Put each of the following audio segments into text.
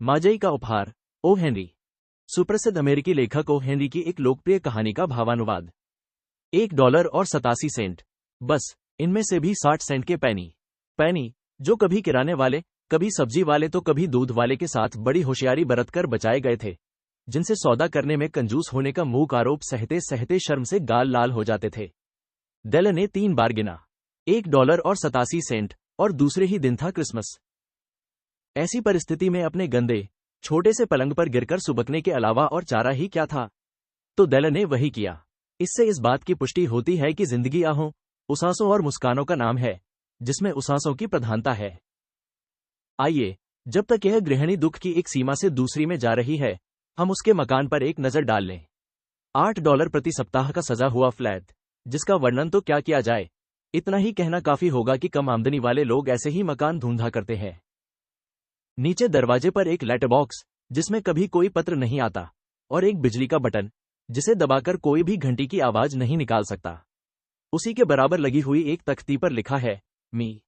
माजई का उपहार, O Henry. सुप्रसिद्ध अमेरिकी लेखक ओ हेनरी की एक लोकप्रिय कहानी का भावानुवाद। $1.87। बस, इनमें से भी 60 सेंट के पैनी, जो कभी किराने वाले, कभी सब्जी वाले तो कभी दूध वाले के साथ बड़ी होशियारी बरतकर बचाए गए थे, जिनसे सौदा करने में कंजूस होने का मूक आरोप सहते सहते शर्म से गाल लाल हो जाते थे। डेल ने 3 बार गिना, $1.87, और दूसरे ही दिन था क्रिसमस। ऐसी परिस्थिति में अपने गंदे, छोटे से पलंग पर गिरकर सुबकने के अलावा और चारा ही क्या था? तो डेल ने वही किया। इससे इस बात की पुष्टि होती है कि जिंदगी आहों, उसासों और मुस्कानों का नाम है, जिसमें उसासों की प्रधानता है। आइए, जब तक यह गृहिणी दुख की एक सीमा से दूसरी में जा रही है, हम उसके मकान पर एक नजर डाल लें। $8 प्रति सप्ताह का सजा हुआ फ्लैट, जिसका वर्णन तो क्या किया जाए। इतना ही कहना काफी होगा कि कम आमदनी वाले लोग ऐसे ही मकान ढूंढा करते हैं। नीचे दरवाजे पर एक लेटर बॉक्स, जिसमें कभी कोई पत्र नहीं आता, और एक बिजली का बटन, जिसे दबाकर कोई भी घंटी की आवाज नहीं निकाल सकता। उसी के बराबर लगी हुई एक तख्ती पर लिखा है, मी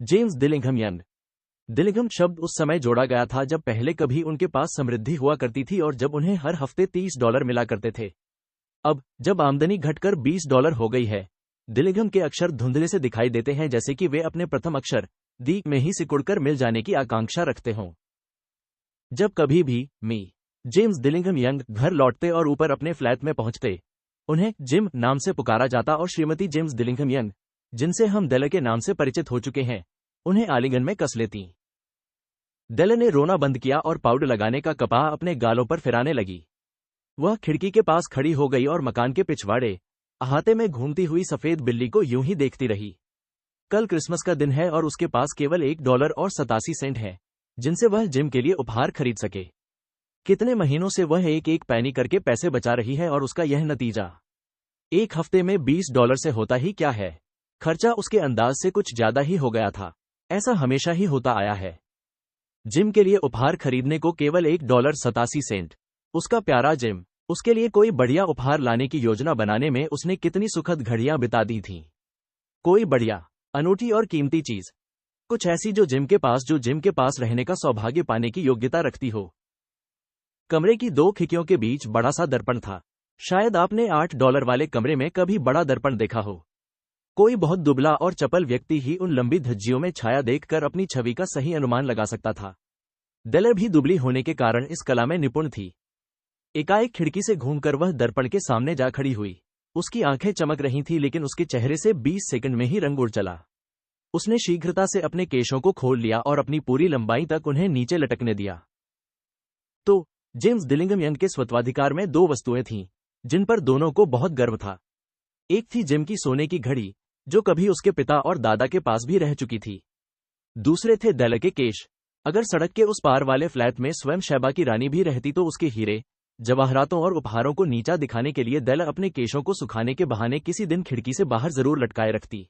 जेम्स दिलिंघम यंग। दिलिंघम शब्द उस समय जोड़ा गया था जब पहले कभी उनके पास समृद्धि हुआ करती थी और जब उन्हें हर हफ्ते $30 मिला करते थे। अब, जब आमदनी घटकर $20 हो गई है, दिलिंघम के अक्षर धुंधले से दिखाई देते हैं, जैसे कि वे अपने प्रथम अक्षर दी में ही सिकुड़कर मिल जाने की आकांक्षा रखते हों। जब कभी भी मी जेम्स दिलिंघम यंग घर लौटते और ऊपर अपने फ्लैट में पहुंचते, उन्हें जिम नाम से पुकारा जाता और श्रीमती जेम्स दिलिंघम यंग, जिनसे हम डेल के नाम से परिचित हो चुके हैं, उन्हें आलिंगन में कस लेती। डेल ने रोना बंद किया और पाउडर लगाने का कपाह अपने गालों पर फिराने लगी। वह खिड़की के पास खड़ी हो गई और मकान के पिछवाड़े अहाते में घूमती हुई सफेद बिल्ली को यूं ही देखती रही। कल क्रिसमस का दिन है और उसके पास केवल $1.87 है, जिनसे वह जिम के लिए उपहार खरीद सके। कितने महीनों से वह एक एक पैनी करके पैसे बचा रही है और उसका यह नतीजा। एक हफ्ते में $20 से होता ही क्या है। खर्चा उसके अंदाज से कुछ ज्यादा ही हो गया था। ऐसा हमेशा ही होता आया है। जिम के लिए उपहार खरीदने को केवल $1.87। उसका प्यारा जिम, उसके लिए कोई बढ़िया उपहार लाने की योजना बनाने में उसने कितनी सुखद घड़ियां बिता दी थीं। कोई बढ़िया, अनूठी और कीमती चीज, कुछ ऐसी जो जिम के पास रहने का सौभाग्य पाने की योग्यता रखती हो। कमरे की 2 खिड़कियों के बीच बड़ा सा दर्पण था। शायद आपने $8 वाले कमरे में कभी बड़ा दर्पण देखा हो। कोई बहुत दुबला और चपल व्यक्ति ही उन लंबी धज्जियों में छाया देखकर अपनी छवि का सही अनुमान लगा सकता था। डेल भी दुबली होने के कारण इस कला में निपुण थी। एकाएक खिड़की से घूमकर वह दर्पण के सामने जा खड़ी हुई। उसकी आंखें चमक रही थीं, लेकिन उसके चेहरे से 20 सेकंड में ही रंग उड़ चला। उसने शीघ्रता से अपने केशों को खोल लिया और अपनी पूरी लंबाई तक उन्हें नीचे लटकने दिया। तो जेम्स दिलिंघम यंग के स्वत्वाधिकार में 2 वस्तुएं थीं, जिन पर दोनों को बहुत गर्व था। एक थी जिम की सोने की घड़ी, जो कभी उसके पिता और दादा के पास भी रह चुकी थी। दूसरे थे डेल के केश। अगर सड़क के उस पार वाले फ्लैट में स्वयं शैबा की रानी भी रहती तो उसके हीरे, जवाहरातों और उपहारों को नीचा दिखाने के लिए डेल अपने केशों को सुखाने के बहाने किसी दिन खिड़की से बाहर जरूर लटकाए रखती।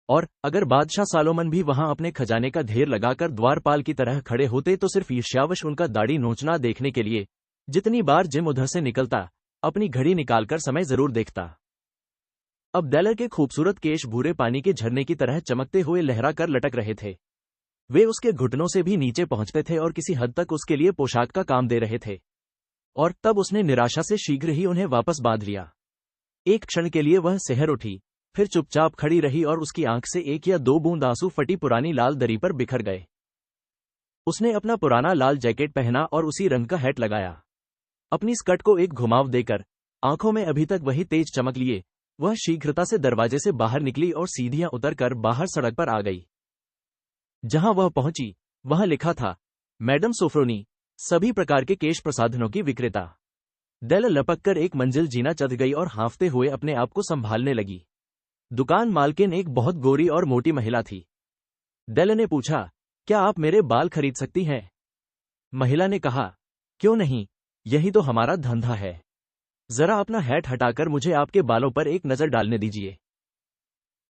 और अगर बादशाह सालोमन भी वहां अपने खजाने का ढेर लगाकर द्वारपाल की तरह खड़े होते तो सिर्फ ईर्ष्यावश उनका दाढ़ी नोचना देखने के लिए, जितनी बार जिम उधर से निकलता, अपनी घड़ी निकालकर समय जरूर देखता। अब डेल के खूबसूरत केश भूरे पानी के झरने की तरह चमकते हुए लहरा कर लटक रहे थे। वे उसके घुटनों से भी नीचे पहुंचते थे और किसी हद तक उसके लिए पोशाक का काम दे रहे थे। और तब उसने निराशा से शीघ्र ही उन्हें वापस बांध लिया। एक क्षण के लिए वह सिहर उठी, फिर चुपचाप खड़ी रही और उसकी आंख से 1 या 2 बूंद आंसू फटी पुरानी लाल दरी पर बिखर गए। उसने अपना पुराना लाल जैकेट पहना और उसी रंग का हैट लगाया। अपनी स्कर्ट को एक घुमाव देकर, आंखों में अभी तक वही तेज चमक लिए, वह शीघ्रता से दरवाजे से बाहर निकली और सीढ़ियां उतरकर बाहर सड़क पर आ गई। जहां वह पहुंची, वहां लिखा था, मैडम सोफ्रोनी, सभी प्रकार के केश प्रसाधनों की विक्रेता। डेल लपककर एक मंजिल जीना चढ़ गई और हांफते हुए अपने आप को संभालने लगी। दुकान मालकिन एक बहुत गोरी और मोटी महिला थी। डेल ने पूछा, क्या आप मेरे बाल खरीद सकती हैं? महिला ने कहा, क्यों नहीं, यही तो हमारा धंधा है। जरा अपना हैट हटाकर मुझे आपके बालों पर एक नजर डालने दीजिए।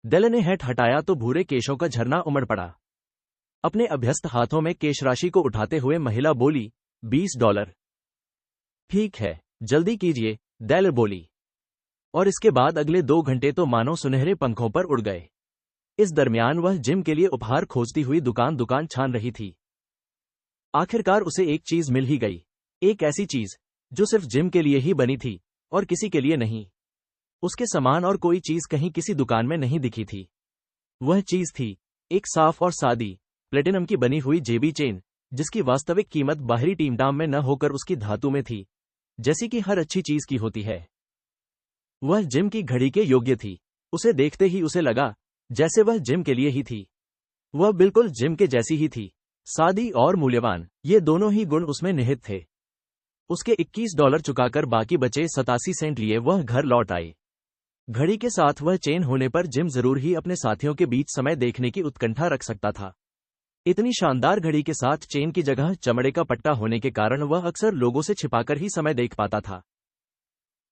डेल ने हैट हटाया तो भूरे केशों का झरना उमड़ पड़ा। अपने अभ्यस्त हाथों में केश राशि को उठाते हुए महिला बोली, $20। ठीक है, जल्दी कीजिए, डेल बोली। और इसके बाद अगले 2 घंटे तो मानो सुनहरे पंखों पर उड़ गए। इस दरमियान वह जिम के लिए उपहार खोजती हुई दुकान छान रही थी। आखिरकार उसे एक चीज मिल ही गई, एक ऐसी चीज जो सिर्फ जिम के लिए ही बनी थी और किसी के लिए नहीं। उसके समान और कोई चीज कहीं किसी दुकान में नहीं दिखी थी। वह चीज थी एक साफ और सादी प्लेटिनम की बनी हुई जेबी चेन, जिसकी वास्तविक कीमत बाहरी टीमटाम में न होकर उसकी धातु में थी, जैसी कि हर अच्छी चीज की होती है। वह जिम की घड़ी के योग्य थी। उसे देखते ही उसे लगा जैसे वह जिम के लिए ही थी। वह बिल्कुल जिम के जैसी ही थी, सादी और मूल्यवान। ये दोनों ही गुण उसमें निहित थे। उसके $21 चुकाकर बाकी बचे 87 सेंट लिए वह घर लौट आई। घड़ी के साथ वह चेन होने पर जिम जरूर ही अपने साथियों के बीच समय देखने की उत्कंठा रख सकता था। इतनी शानदार घड़ी के साथ चेन की जगह चमड़े का पट्टा होने के कारण वह अक्सर लोगों से छिपाकर ही समय देख पाता था।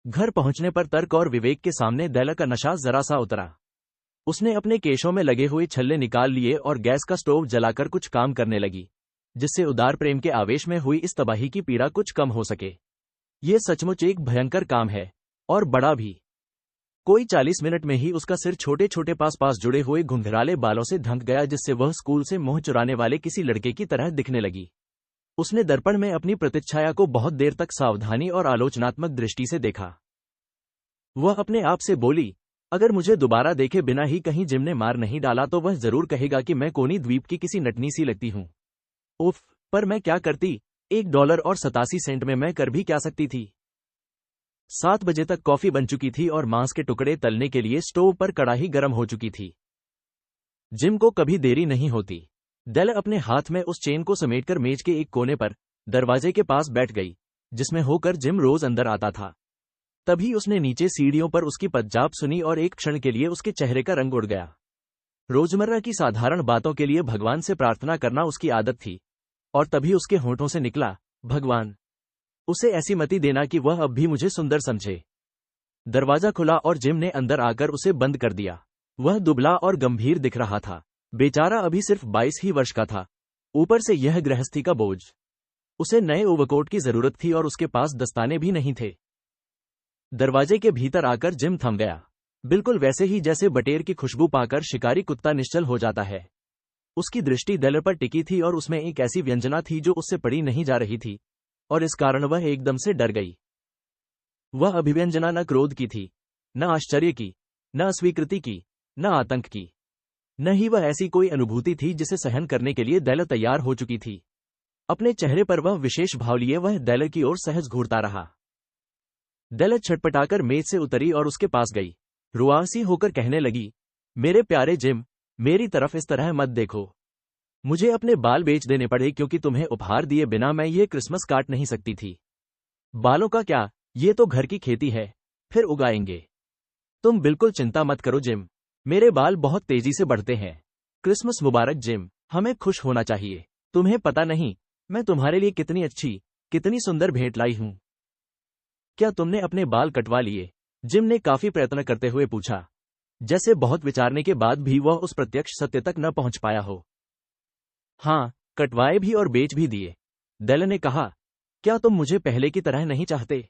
घर पहुंचने पर तर्क और विवेक के सामने दैला का नशा जरा सा उतरा। उसने अपने केशों में लगे हुए छल्ले निकाल लिए और गैस का स्टोव जलाकर कुछ काम करने लगी, जिससे उदार प्रेम के आवेश में हुई इस तबाही की पीड़ा कुछ कम हो सके। ये सचमुच एक भयंकर काम है, और बड़ा भी। कोई 40 मिनट में ही उसका सिर छोटे छोटे पास जुड़े हुए घुंघराले बालों से ढंक गया, जिससे वह स्कूल से मोह चुराने वाले किसी लड़के की तरह दिखने लगी। उसने दर्पण में अपनी प्रतिच्छाया को बहुत देर तक सावधानी और आलोचनात्मक दृष्टि से देखा। वह अपने आप से बोली, अगर मुझे दोबारा देखे बिना ही कहीं जिम ने मार नहीं डाला तो वह जरूर कहेगा कि मैं कोनी द्वीप की किसी नटनी सी लगती हूँ। उफ, पर मैं क्या करती, $1.87 में मैं कर भी क्या सकती थी। 7 बजे तक कॉफी बन चुकी थी और मांस के टुकड़े तलने के लिए स्टोव पर कड़ाही गर्म हो चुकी थी। जिम को कभी देरी नहीं होती। डेल अपने हाथ में उस चेन को समेटकर मेज के एक कोने पर दरवाजे के पास बैठ गई, जिसमें होकर जिम रोज अंदर आता था। तभी उसने नीचे सीढ़ियों पर उसकी पदजाप सुनी और एक क्षण के लिए उसके चेहरे का रंग उड़ गया। रोजमर्रा की साधारण बातों के लिए भगवान से प्रार्थना करना उसकी आदत थी, और तभी उसके होठों से निकला, भगवान, उसे ऐसी मति देना कि वह अब भी मुझे सुंदर समझे। दरवाजा खुला और जिम ने अंदर आकर उसे बंद कर दिया। वह दुबला और गंभीर दिख रहा था। बेचारा अभी सिर्फ 22 ही वर्ष का था, ऊपर से यह गृहस्थी का बोझ। उसे नए ओवरकोट की जरूरत थी और उसके पास दस्ताने भी नहीं थे। दरवाजे के भीतर आकर जिम थम गया, बिल्कुल वैसे ही जैसे बटेर की खुशबू पाकर शिकारी कुत्ता निश्चल हो जाता है। उसकी दृष्टि डेलर पर टिकी थी और उसमें एक ऐसी व्यंजना थी जो उससे पढ़ी नहीं जा रही थी, और इस कारण वह एकदम से डर गई। वह अभिव्यंजना न क्रोध की थी, न आश्चर्य की, न अस्वीकृति की, न आतंक की। न ही वह ऐसी कोई अनुभूति थी जिसे सहन करने के लिए डेलर तैयार हो चुकी थी। अपने चेहरे पर वह विशेष भाव लिए वह डेलर की ओर सहज घूरता रहा। डेलर छटपटाकर मेज से उतरी और उसके पास गई। रुआसी होकर कहने लगी, मेरे प्यारे जिम, मेरी तरफ इस तरह मत देखो। मुझे अपने बाल बेच देने पड़े क्योंकि तुम्हें उपहार दिए बिना मैं ये क्रिसमस काट नहीं सकती थी। बालों का क्या, ये तो घर की खेती है, फिर उगाएंगे। तुम बिल्कुल चिंता मत करो जिम, मेरे बाल बहुत तेजी से बढ़ते हैं। क्रिसमस मुबारक जिम, हमें खुश होना चाहिए। तुम्हें पता नहीं मैं तुम्हारे लिए कितनी अच्छी, कितनी सुंदर भेंट लाई हूं। क्या तुमने अपने बाल कटवा लिए? जिम ने काफी प्रयत्न करते हुए पूछा, जैसे बहुत विचारने के बाद भी वह उस प्रत्यक्ष सत्य तक न पहुंच पाया हो। हाँ, कटवाए भी और बेच भी दिए। डेल ने कहा, क्या तुम मुझे पहले की तरह नहीं चाहते?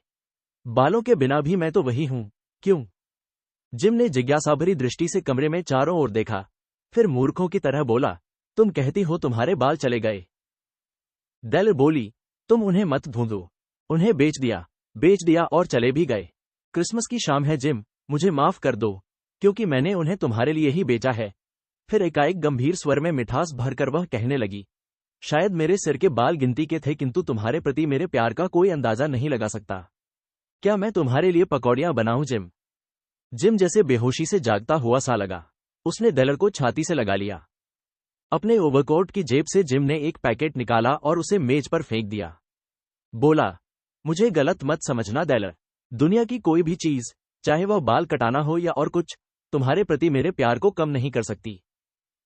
बालों के बिना भी मैं तो वही हूं, क्यों? जिम ने जिज्ञासाभरी दृष्टि से कमरे में चारों ओर देखा, फिर मूर्खों की तरह बोला, तुम कहती हो तुम्हारे बाल चले गए। डेल बोली, तुम उन्हें मत ढूंढो, उन्हें बेच दिया और चले भी गए। क्रिसमस की शाम है जिम, मुझे माफ कर दो, क्योंकि मैंने उन्हें तुम्हारे लिए ही बेचा है। फिर एकाएक गंभीर स्वर में मिठास भरकर वह कहने लगी, शायद मेरे सिर के बाल गिनती के थे, किंतु तुम्हारे प्रति मेरे प्यार का कोई अंदाजा नहीं लगा सकता। क्या मैं तुम्हारे लिए पकौड़ियां बनाऊं जिम? जिम जैसे बेहोशी से जागता हुआ सा लगा। उसने डेलर को छाती से लगा लिया। अपने ओवरकोट की जेब से जिम ने एक पैकेट निकाला और उसे मेज पर फेंक दिया। बोला, मुझे गलत मत समझना डेलर, दुनिया की कोई भी चीज, चाहे वह बाल कटाना हो या और कुछ, तुम्हारे प्रति मेरे प्यार को कम नहीं कर सकती।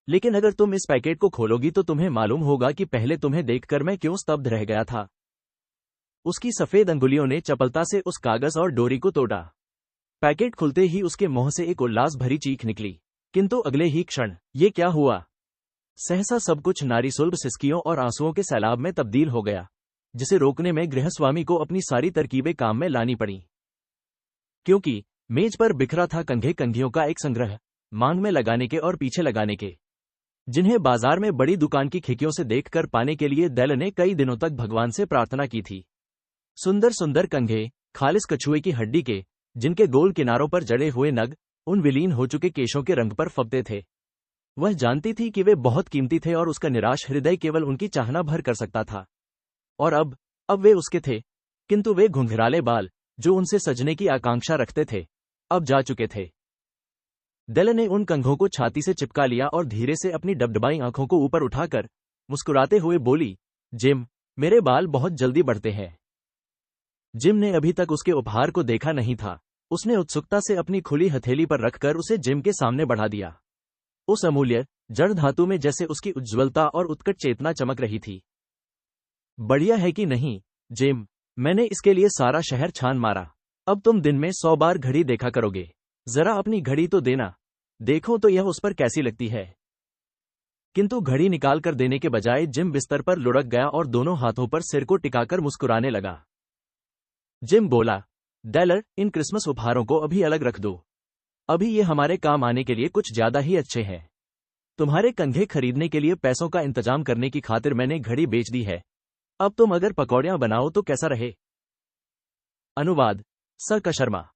लेकिन अगर तुम इस पैकेट को खोलोगी तो तुम्हें मालूम होगा कि पहले तुम्हें देखकर मैं क्यों स्तब्ध रह गया था। उसकी सफेद अंगुलियों ने चपलता से उस कागज और डोरी को तोड़ा। पैकेट खुलते ही उसके मुंह से एक उल्लास भरी चीख निकली, किंतु अगले ही क्षण ये क्या हुआ? सहसा सब कुछ नारीसुलभ सिसकियों और आंसुओं के सैलाब में तब्दील हो गया, जिसे रोकने में गृहस्वामी को अपनी सारी तरकीबें काम में लानी पड़ी। क्योंकि मेज पर बिखरा था कंघे कंघियों का एक संग्रह, मांग में लगाने के और पीछे लगाने के। जिन्हें बाजार में बड़ी दुकान की खिड़कियों से देखकर पाने के लिए डेल ने कई दिनों तक भगवान से प्रार्थना की थी। सुंदर सुंदर कंघे, खालिस कछुए की हड्डी के, जिनके गोल किनारों पर जड़े हुए नग उन विलीन हो चुके केशों के रंग पर फबते थे। वह जानती थी कि वे बहुत कीमती थे और उसका निराश हृदय केवल उनकी चाहना भर कर सकता था। और अब वे उसके थे, किंतु वे घुंघराले बाल, जो उनसे सजने की आकांक्षा रखते थे, अब जा चुके थे। डेल ने उन कंघों को छाती से चिपका लिया और धीरे से अपनी डबडबाई आंखों को ऊपर उठाकर मुस्कुराते हुए बोली, जिम, मेरे बाल बहुत जल्दी बढ़ते हैं। जिम ने अभी तक उसके उपहार को देखा नहीं था। उसने उत्सुकता से अपनी खुली हथेली पर रखकर उसे जिम के सामने बढ़ा दिया। उस अमूल्य जड़ धातु में जैसे उसकी उज्ज्वलता और उत्कट चेतना चमक रही थी। बढ़िया है कि नहीं, जिम? मैंने इसके लिए सारा शहर छान मारा। अब तुम दिन में 100 बार घड़ी देखा करोगे। जरा अपनी घड़ी तो देना, देखो तो यह उस पर कैसी लगती है। किंतु घड़ी निकाल कर देने के बजाय जिम बिस्तर पर लुढ़क गया और दोनों हाथों पर सिर को टिकाकर मुस्कुराने लगा। जिम बोला, डेलर, इन क्रिसमस उपहारों को अभी अलग रख दो। अभी ये हमारे काम आने के लिए कुछ ज्यादा ही अच्छे हैं। तुम्हारे कंघे खरीदने के लिए पैसों का इंतजाम करने की खातिर मैंने घड़ी बेच दी है। अब तुम अगर पकौड़ियां बनाओ तो कैसा रहे? अनुवाद, स. क. शर्मा।